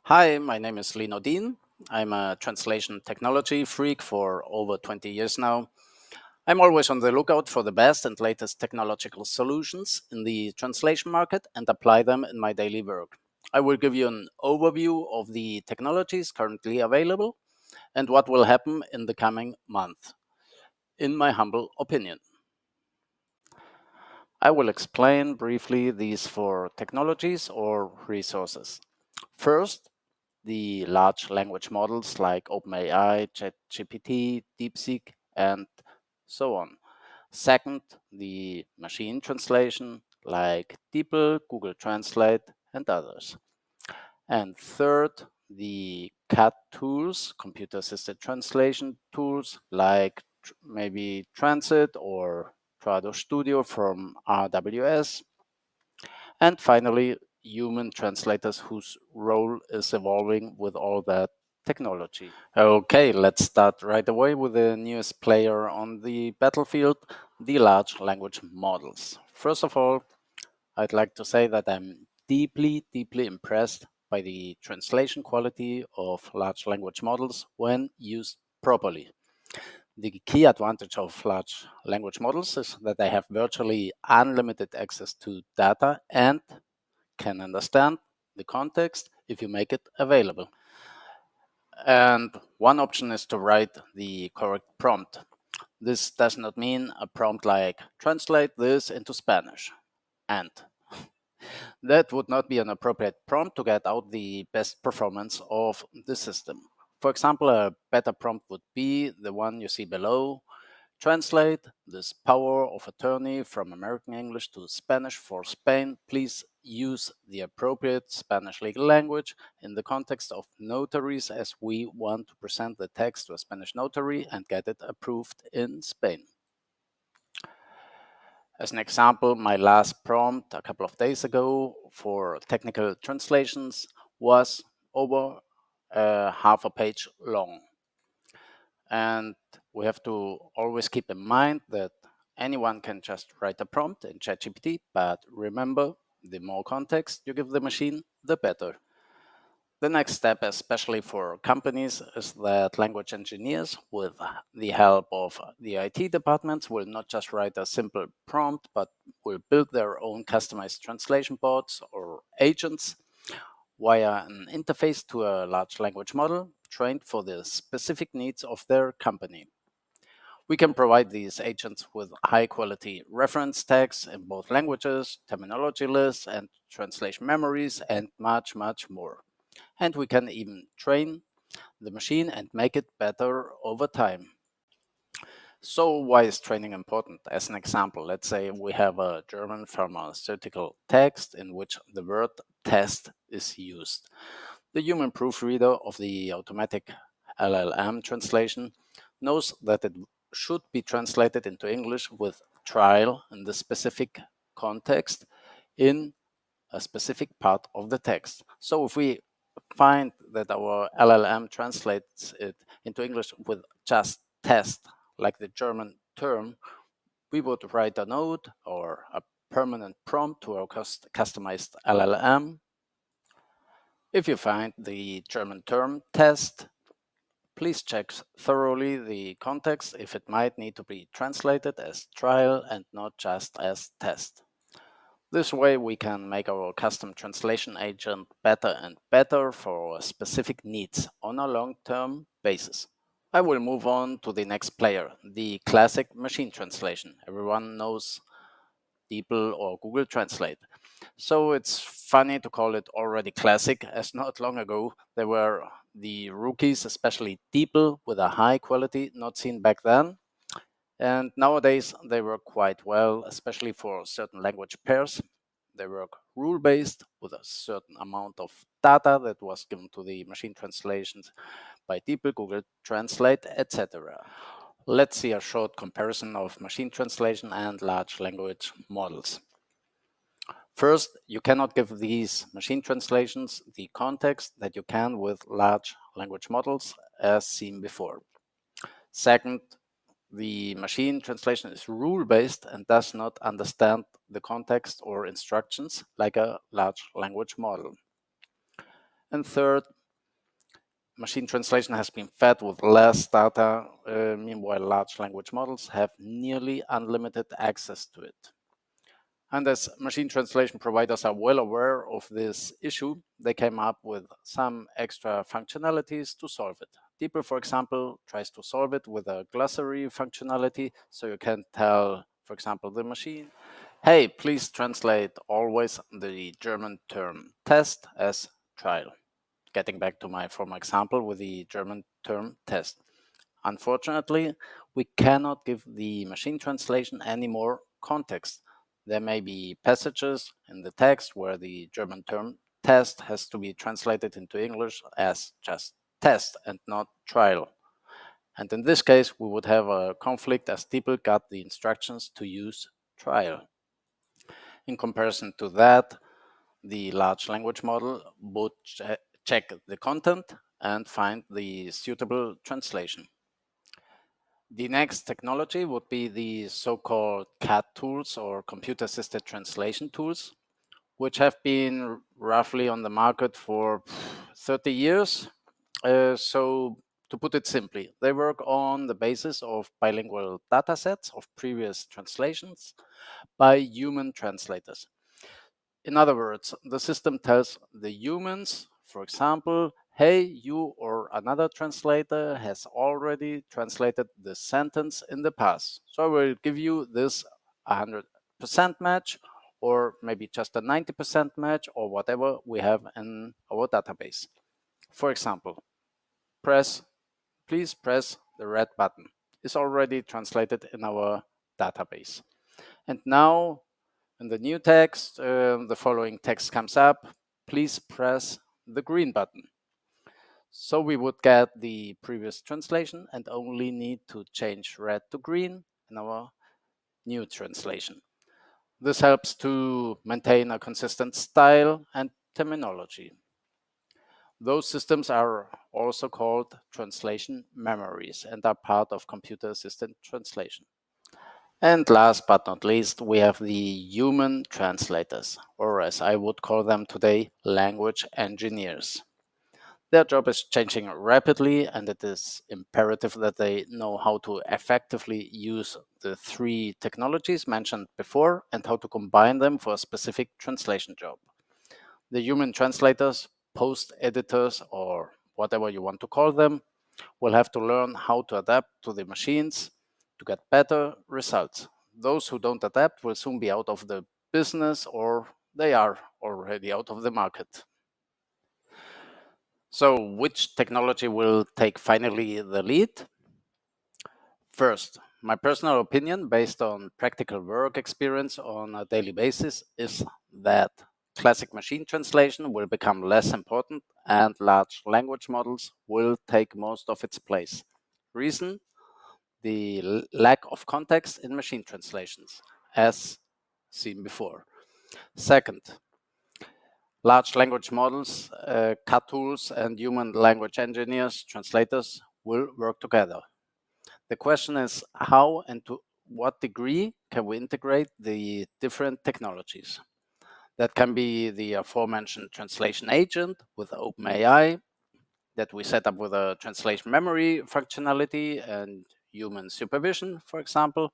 Hi, my name is Lino Dean. I'm a translation technology freak for over 20 years now. I'm always on the lookout for the best and latest technological solutions in the translation market and apply them in my daily work. I will give you an overview of the technologies currently available and what will happen in the coming month, in my humble opinion. I will explain briefly these four technologies or resources. First, the large language models like OpenAI, ChatGPT, DeepSeek, and so on. Second, the machine translation like DeepL, Google Translate, and others. And third, the CAT tools, computer assisted translation tools like maybe Transit or Trados Studio from RWS. And finally, human translators whose role is evolving with all that technology. Okay, let's start right away with the newest player on the battlefield, the large language models. First of all, I'd like to say that I'm deeply impressed by the translation quality of large language models when used properly. The key advantage of large language models is that they have virtually unlimited access to data and can understand the context if you make it available. And one option is to write the correct prompt. This does not mean a prompt like translate this into Spanish. And that would not be an appropriate prompt to get out the best performance of the system. For example, a better prompt would be the one you see below. Translate this power of attorney from American English to Spanish for Spain. Please use the appropriate Spanish legal language in the context of notaries, as we want to present the text to a Spanish notary and get it approved in Spain. As an example, my last prompt a couple of days ago for technical translations was over half a page long. And we have to always keep in mind that anyone can just write a prompt in ChatGPT, but remember, the more context you give the machine, the better. The next step, especially for companies, is that language engineers, with the help of the IT departments, will not just write a simple prompt, but will build their own customized translation bots or agents via an interface to a large language model trained for the specific needs of their company. We can provide these agents with high quality reference tags in both languages, terminology lists, and translation memories, and much more. And we can even train the machine and make it better over time. So why is training important? As an example, let's say we have a German pharmaceutical text in which the word test is used. The human proofreader of the automatic LLM translation knows that it should be translated into English with trial in the specific context in a specific part of the text. So if we find that our LLM translates it into English with just test, like the German term, we would write a note or a permanent prompt to our customized LLM. If you find the German term test, please check thoroughly the context if it might need to be translated as trial and not just as test. This way we can make our custom translation agent better and better for our specific needs on a long-term basis. I will move on to the next player, the classic machine translation. Everyone knows DeepL or Google Translate. So it's funny to call it already classic, as not long ago there were the rookies, especially DeepL, with a high quality not seen back then. And nowadays they work quite well, especially for certain language pairs. They work rule-based with a certain amount of data that was given to the machine translations by DeepL, Google Translate, etc. Let's see a short comparison of machine translation and large language models. First, you cannot give these machine translations the context that you can with large language models, as seen before. Second, the machine translation is rule-based and does not understand the context or instructions like a large language model. And third, machine translation has been fed with less data. Meanwhile, large language models have nearly unlimited access to it. And as machine translation providers are well aware of this issue, they came up with some extra functionalities to solve it. DeepL, for example, tries to solve it with a glossary functionality, so you can tell, for example, the machine, hey, please translate always the German term test as trial. Getting back to my former example with the German term test. Unfortunately, we cannot give the machine translation any more context. There may be passages in the text where the German term test has to be translated into English as just test and not trial. And in this case, we would have a conflict as people got the instructions to use trial. In comparison to that, the large language model would check the content and find the suitable translation. The next technology would be the so-called CAT tools or computer-assisted translation tools, which have been roughly on the market for 30 years. So to put it simply, they work on the basis of bilingual datasets of previous translations by human translators. In other words, the system tells the humans, for example, hey, you or another translator has already translated this sentence in the past. So I will give you this 100% match, or maybe just a 90% match, or whatever we have in our database. For example, please press the red button. It's already translated in our database. And now in the new text, the following text comes up. Please press the green button. So we would get the previous translation and only need to change red to green in our new translation. This helps to maintain a consistent style and terminology. Those systems are also called translation memories and are part of computer-assisted translation. And last but not least, we have the human translators, or as I would call them today, language engineers. Their job is changing rapidly, and it is imperative that they know how to effectively use the three technologies mentioned before and how to combine them for a specific translation job. The human translators, post editors, or whatever you want to call them, will have to learn how to adapt to the machines to get better results. Those who don't adapt will soon be out of the business, or they are already out of the market. So, which technology will take finally the lead? First, my personal opinion, based on practical work experience on a daily basis, is that classic machine translation will become less important and large language models will take most of its place. Reason? The lack of context in machine translations, as seen before. Second, large language models, CAT tools, and human language engineers, translators, will work together. The question is how and to what degree can we integrate the different technologies? That can be the aforementioned translation agent with OpenAI that we set up with a translation memory functionality and human supervision, for example,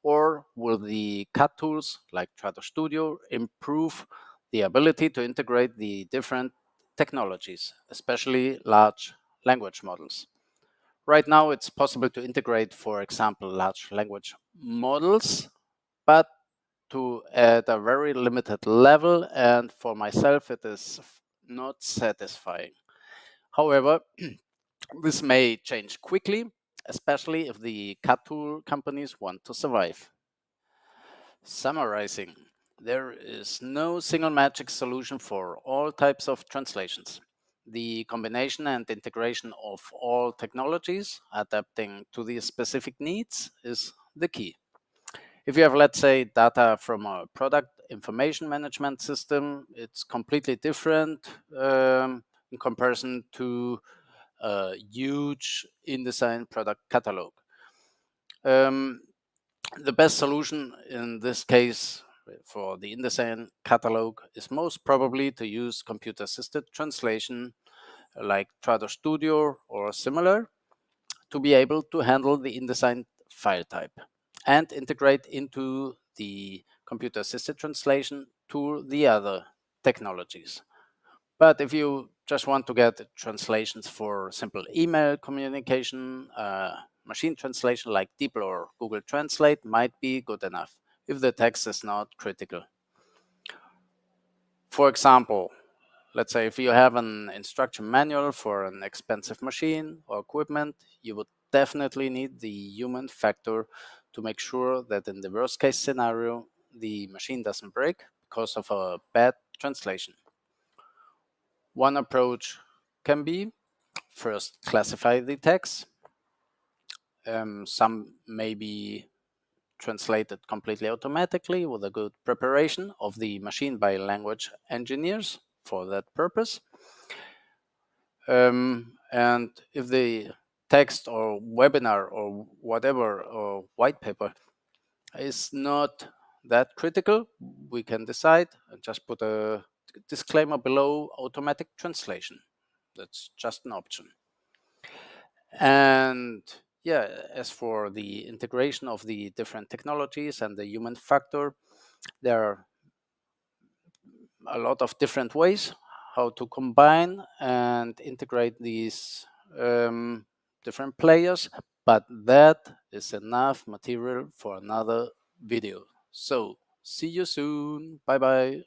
or will the CAT tools like Trados Studio improve the ability to integrate the different technologies, especially large language models? Right now, it's possible to integrate, for example, large language models, but at a very limited level, and for myself, it is not satisfying. However, this may change quickly, especially if the CAT tool companies want to survive. Summarizing, there is no single magic solution for all types of translations. The combination and integration of all technologies adapting to the specific needs is the key. If you have, let's say, data from a product information management system, it's completely different in comparison to a huge InDesign product catalog. The best solution in this case for the InDesign catalog is most probably to use computer-assisted translation like Trados Studio or similar, to be able to handle the InDesign file type and integrate into the computer assisted translation to the other technologies. But if you just want to get translations for simple email communication, machine translation like DeepL or Google Translate might be good enough if the text is not critical. For example, let's say if you have an instruction manual for an expensive machine or equipment, you would definitely need the human factor to make sure that in the worst case scenario, the machine doesn't break because of a bad translation. One approach can be first classify the text. Some may be translated completely automatically with a good preparation of the machine by language engineers for that purpose. And if the text or webinar or whatever or white paper is not that critical, we can decide and just put a disclaimer below automatic translation. That's just an option. And yeah, as for the integration of the different technologies and the human factor, there are a lot of different ways how to combine and integrate these different players, but that is enough material for another video. So see you soon. Bye bye.